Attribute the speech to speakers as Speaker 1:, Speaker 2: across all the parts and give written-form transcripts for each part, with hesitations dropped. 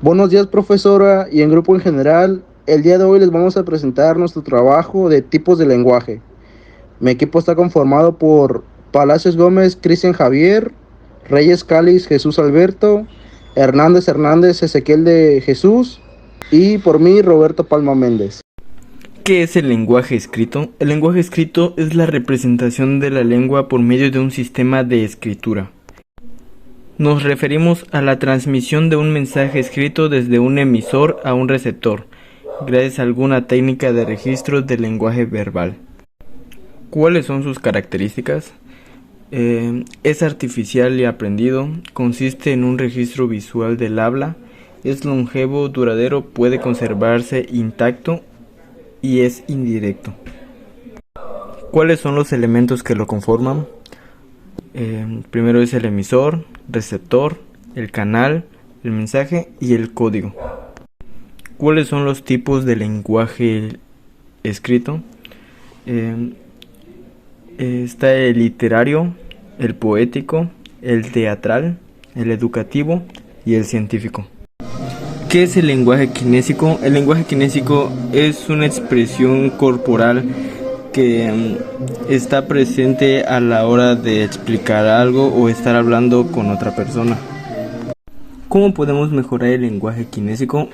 Speaker 1: Buenos días, profesora, y en grupo en general. El día de hoy les vamos a presentar nuestro trabajo de tipos de lenguaje. Mi equipo está conformado por Palacios Gómez, Cristian Javier, Reyes Cáliz, Jesús Alberto, Hernández Hernández, Ezequiel de Jesús y por mí, Roberto Palma Méndez.
Speaker 2: ¿Qué es el lenguaje escrito? El lenguaje escrito es la representación de la lengua por medio de un sistema de escritura. Nos referimos a la transmisión de un mensaje escrito desde un emisor a un receptor, gracias a alguna técnica de registro del lenguaje verbal. ¿Cuáles son sus características? Es artificial y aprendido, consiste en un registro visual del habla, es longevo, duradero, puede conservarse intacto y es indirecto. ¿Cuáles son los elementos que lo conforman? Primero es el emisor, receptor, el canal, el mensaje y el código. ¿Cuáles son los tipos de lenguaje escrito? Está el literario, el poético, el teatral, el educativo y el científico. ¿Qué es el lenguaje kinésico? El lenguaje kinésico es una expresión corporal que está presente a la hora de explicar algo o estar hablando con otra persona. ¿Cómo podemos mejorar el lenguaje kinésico?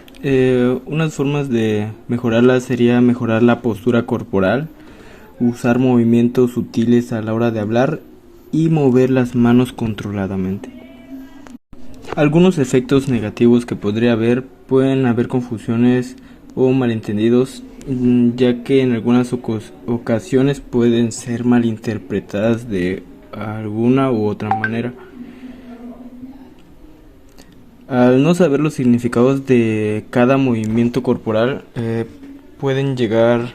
Speaker 2: Unas formas de mejorarla sería mejorar la postura corporal, usar movimientos sutiles a la hora de hablar y mover las manos controladamente. Algunos efectos negativos que podría haber: pueden haber confusiones o malentendidos, ya que en algunas ocasiones pueden ser malinterpretadas de alguna u otra manera. Al no saber los significados de cada movimiento corporal, pueden llegar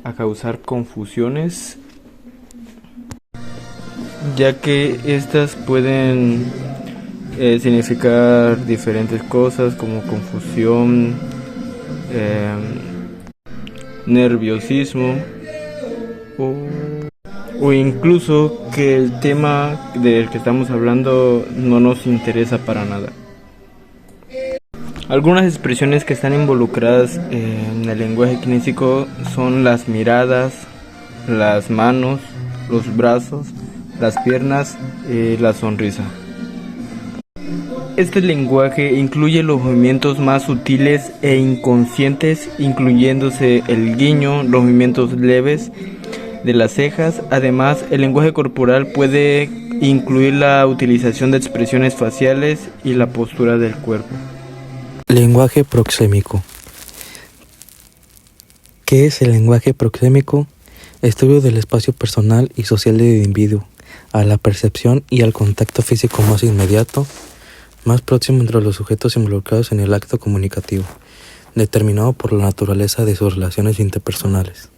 Speaker 2: a causar confusiones, ya que estas pueden significar diferentes cosas como confusión, nerviosismo o incluso que el tema del que estamos hablando no nos interesa para nada. Algunas expresiones que están involucradas en el lenguaje kinésico son las miradas, las manos, los brazos, las piernas y la sonrisa. Este lenguaje incluye los movimientos más sutiles e inconscientes, incluyéndose el guiño, los movimientos leves de las cejas. Además, el lenguaje corporal puede incluir la utilización de expresiones faciales y la postura del cuerpo.
Speaker 3: Lenguaje proxémico. ¿Qué es el lenguaje proxémico? Estudio del espacio personal y social del individuo, a la percepción y al contacto físico más inmediato, más próximo entre los sujetos involucrados en el acto comunicativo, determinado por la naturaleza de sus relaciones interpersonales.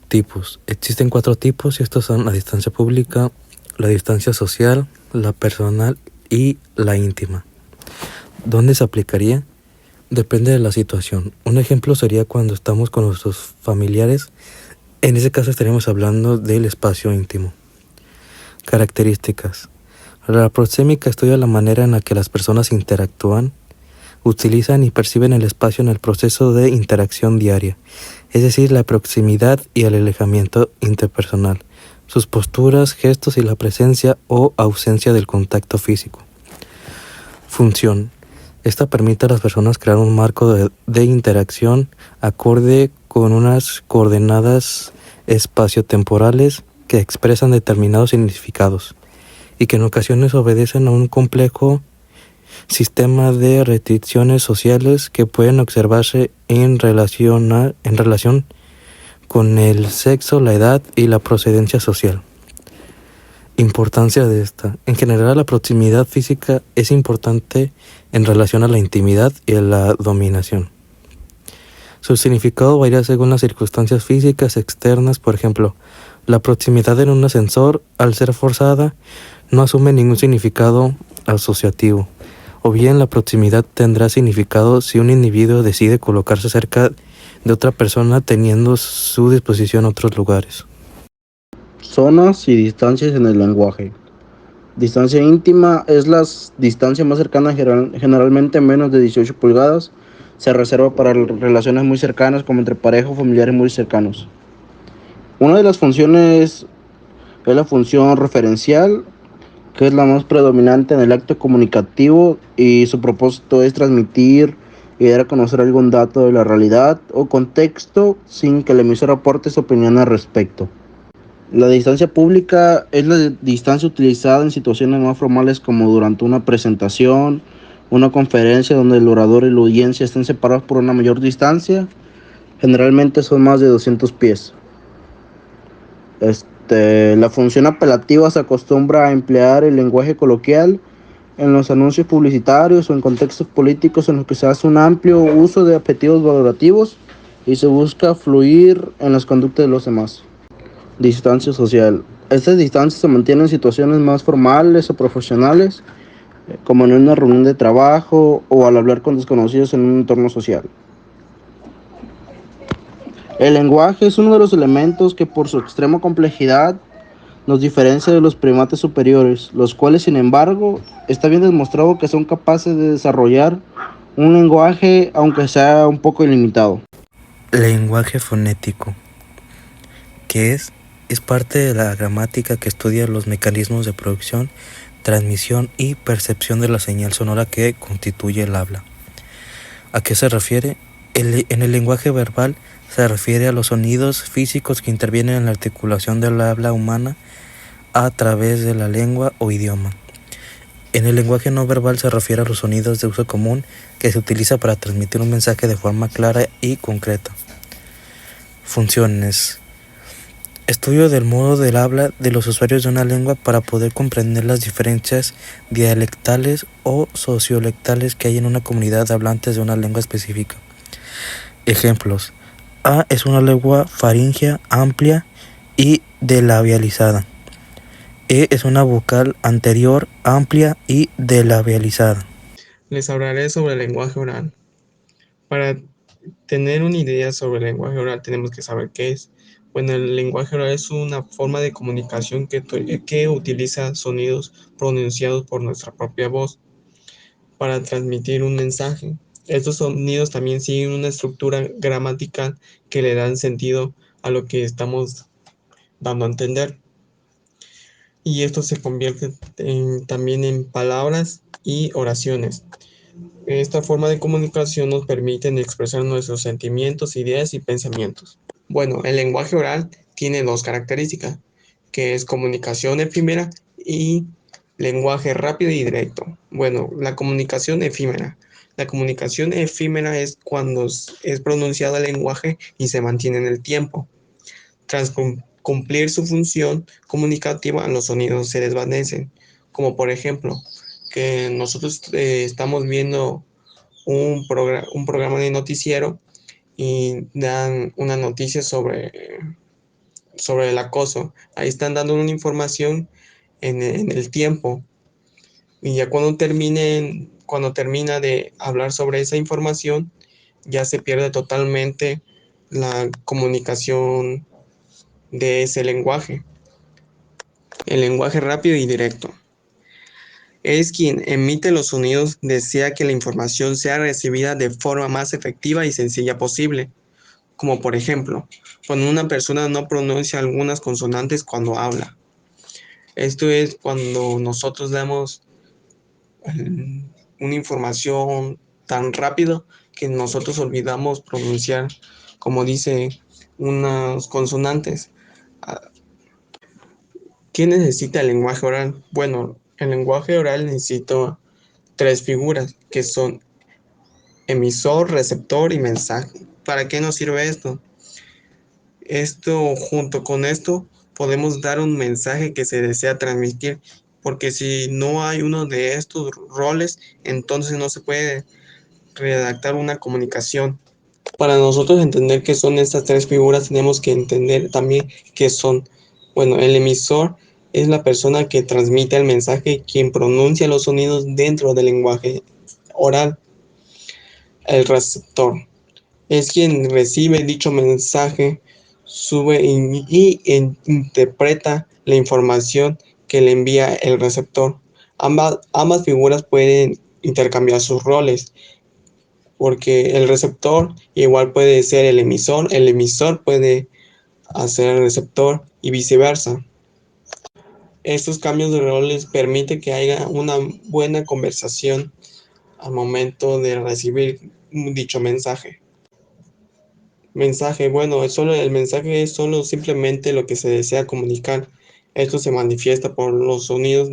Speaker 3: Tipos. Existen 4 tipos y estos son la distancia pública, la distancia social, la personal y la íntima. ¿Dónde se aplicaría? Depende de la situación. Un ejemplo sería cuando estamos con nuestros familiares. En ese caso estaríamos hablando del espacio íntimo. Características. La proxémica estudia la manera en la que las personas interactúan, utilizan y perciben el espacio en el proceso de interacción diaria, es decir, la proximidad y el alejamiento interpersonal, sus posturas, gestos y la presencia o ausencia del contacto físico. Función. Esta permite a las personas crear un marco de interacción acorde con unas coordenadas espaciotemporales que expresan determinados significados y que en ocasiones obedecen a un complejo sistema de restricciones sociales que pueden observarse en relación con el sexo, la edad y la procedencia social. Importancia de esta. En general, la proximidad física es importante en relación a la intimidad y a la dominación. Su significado varía según las circunstancias físicas externas. Por ejemplo, la proximidad en un ascensor, al ser forzada, no asume ningún significado asociativo. O bien, la proximidad tendrá significado si un individuo decide colocarse cerca de otra persona teniendo a su disposición otros lugares.
Speaker 1: Zonas y distancias en el lenguaje. Distancia íntima es la distancia más cercana, generalmente menos de 18 pulgadas. Se reserva para relaciones muy cercanas, como entre pareja o familiares muy cercanos. Una de las funciones es la función referencial, que es la más predominante en el acto comunicativo, y su propósito es transmitir y dar a conocer algún dato de la realidad o contexto sin que el emisor aporte su opinión al respecto. La distancia pública es la distancia utilizada en situaciones más formales, como durante una presentación, una conferencia donde el orador y la audiencia estén separados por una mayor distancia. Generalmente son más de 200 pies. La función apelativa se acostumbra a emplear el lenguaje coloquial en los anuncios publicitarios o en contextos políticos en los que se hace un amplio uso de adjetivos valorativos y se busca fluir en las conductas de los demás. Distancia social. Estas distancias se mantienen en situaciones más formales o profesionales, como en una reunión de trabajo o al hablar con desconocidos en un entorno social. El lenguaje es uno de los elementos que por su extrema complejidad nos diferencia de los primates superiores, los cuales, sin embargo, está bien demostrado que son capaces de desarrollar un lenguaje, aunque sea un poco ilimitado.
Speaker 3: Lenguaje fonético, que es parte de la gramática que estudia los mecanismos de producción, transmisión y percepción de la señal sonora que constituye el habla. ¿A qué se refiere? En el lenguaje verbal se refiere a los sonidos físicos que intervienen en la articulación del habla humana a través de la lengua o idioma. En el lenguaje no verbal se refiere a los sonidos de uso común que se utiliza para transmitir un mensaje de forma clara y concreta. Funciones. Estudio del modo del habla de los usuarios de una lengua para poder comprender las diferencias dialectales o sociolectales que hay en una comunidad de hablantes de una lengua específica. Ejemplos. A es una lengua faríngea amplia y delabializada. E es una vocal anterior amplia y delabializada.
Speaker 2: Les hablaré sobre el lenguaje oral. Para tener una idea sobre el lenguaje oral tenemos que saber qué es. Bueno, el lenguaje oral es una forma de comunicación que utiliza sonidos pronunciados por nuestra propia voz para transmitir un mensaje. Estos sonidos también siguen una estructura gramatical que le dan sentido a lo que estamos dando a entender. Y esto se convierte también en palabras y oraciones. Esta forma de comunicación nos permite expresar nuestros sentimientos, ideas y pensamientos. Bueno, el lenguaje oral tiene dos características, que es comunicación efímera y lenguaje rápido y directo. Bueno, la comunicación efímera. La comunicación efímera es cuando es pronunciado el lenguaje y se mantiene en el tiempo. Tras cumplir su función comunicativa, los sonidos se desvanecen, como por ejemplo, que nosotros estamos viendo un programa de noticiero y dan una noticia sobre el acoso. Ahí están dando una información en el tiempo. Y ya cuando termina de hablar sobre esa información, ya se pierde totalmente la comunicación de ese lenguaje. El lenguaje rápido y directo. Es quien emite los sonidos, desea que la información sea recibida de forma más efectiva y sencilla posible. Como por ejemplo, cuando una persona no pronuncia algunas consonantes cuando habla. Esto es cuando nosotros damos una información tan rápido que nosotros olvidamos pronunciar, como dice, unas consonantes. ¿Qué necesita el lenguaje oral? Bueno, el lenguaje oral necesita tres figuras que son emisor, receptor y mensaje. ¿Para qué nos sirve esto? Junto con esto, podemos dar un mensaje que se desea transmitir, porque si no hay uno de estos roles, entonces no se puede redactar una comunicación. Para nosotros entender qué son estas tres figuras, tenemos que entender también qué son. Bueno, el emisor es la persona que transmite el mensaje, quien pronuncia los sonidos dentro del lenguaje oral. El receptor es quien recibe dicho mensaje, sube y interpreta la información
Speaker 4: que le envía el receptor. Ambas figuras pueden intercambiar sus roles, porque el receptor igual puede ser el emisor puede hacer el receptor y viceversa. Estos cambios de roles permiten que haya una buena conversación al momento de recibir dicho mensaje. Bueno, el mensaje es solo simplemente lo que se desea comunicar. Esto se manifiesta por los sonidos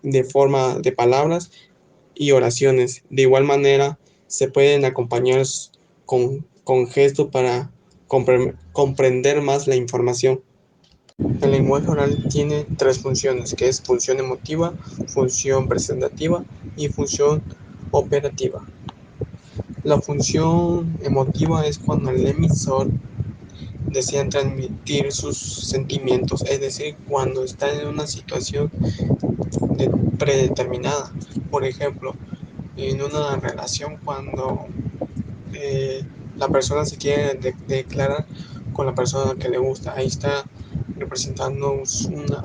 Speaker 4: de forma de palabras y oraciones. De igual manera, se pueden acompañar con gestos para comprender más la información. El lenguaje oral tiene tres funciones, que es función emotiva, función presentativa y función operativa. La función emotiva es cuando el emisor desea transmitir sus sentimientos, es decir, cuando está en una situación predeterminada. Por ejemplo, en una relación cuando la persona se quiere declarar con la persona que le gusta, ahí está representando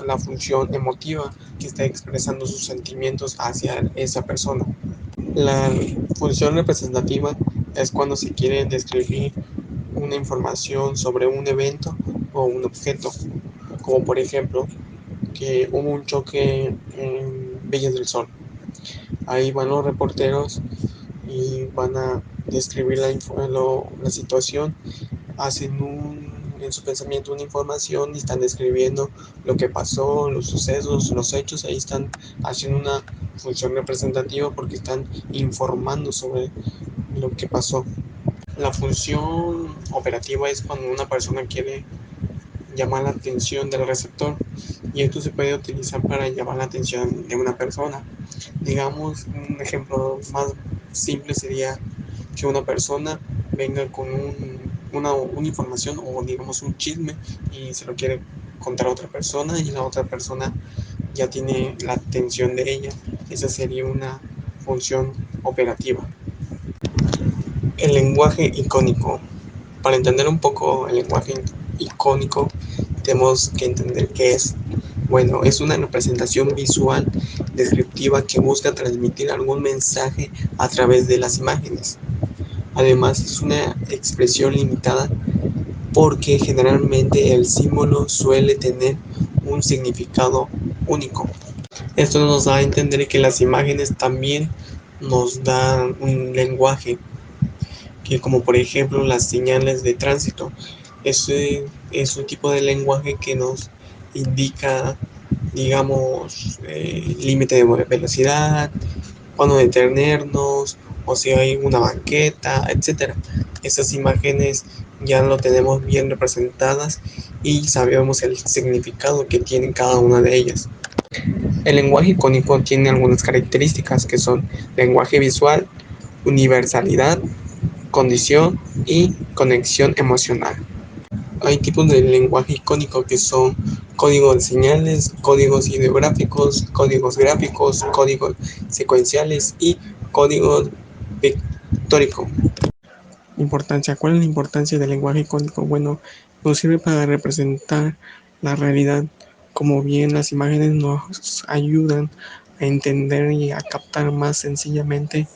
Speaker 4: la función emotiva que está expresando sus sentimientos hacia esa persona. La función representativa es cuando se quiere describir una información sobre un evento o un objeto, como por ejemplo que hubo un choque en Villas del Sol. Ahí van los reporteros y van a describir la situación, hacen en su pensamiento una información y están describiendo lo que pasó, los sucesos, los hechos. Ahí están haciendo una función representativa porque están informando sobre lo que pasó. La función operativa es cuando una persona quiere llamar la atención del receptor, y esto se puede utilizar para llamar la atención de una persona. Digamos, un ejemplo más simple sería que una persona venga con una información o digamos un chisme y se lo quiere contar a otra persona, y la otra persona ya tiene la atención de ella. Esa sería una función operativa. El lenguaje icónico. Para entender un poco el lenguaje icónico, tenemos que entender qué es. Bueno, es una representación visual descriptiva que busca transmitir algún mensaje a través de las imágenes. Además, es una expresión limitada porque generalmente el símbolo suele tener un significado único. Esto nos da a entender que las imágenes también nos dan un lenguaje, que como por ejemplo las señales de tránsito. Ese es un tipo de lenguaje que nos indica, digamos, límite de velocidad, cuándo detenernos, o si hay una banqueta, etcétera. Estas imágenes ya lo tenemos bien representadas y sabemos el significado que tienen cada una de ellas. El lenguaje icónico tiene algunas características que son lenguaje visual, universalidad, condición y conexión emocional. Hay tipos de lenguaje icónico que son códigos de señales, códigos ideográficos, códigos gráficos, códigos secuenciales y códigos pictóricos. Importancia. ¿Cuál es la importancia del lenguaje icónico? Bueno, nos sirve para representar la realidad, como bien las imágenes nos ayudan a entender y a captar más sencillamente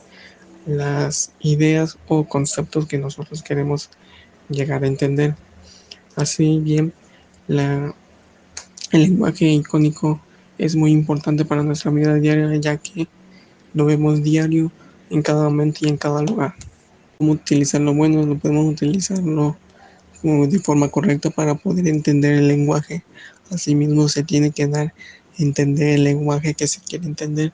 Speaker 4: las ideas o conceptos que nosotros queremos llegar a entender. Así bien, el lenguaje icónico es muy importante para nuestra vida diaria, ya que lo vemos diario en cada momento y en cada lugar. ¿Cómo utilizarlo? Bueno, lo podemos utilizarlo de forma correcta para poder entender el lenguaje. Asimismo, se tiene que dar a entender el lenguaje que se quiere entender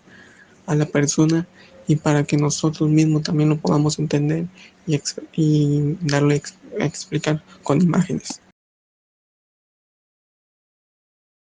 Speaker 4: a la persona, y para que nosotros mismos también lo podamos entender y darle a explicar con imágenes.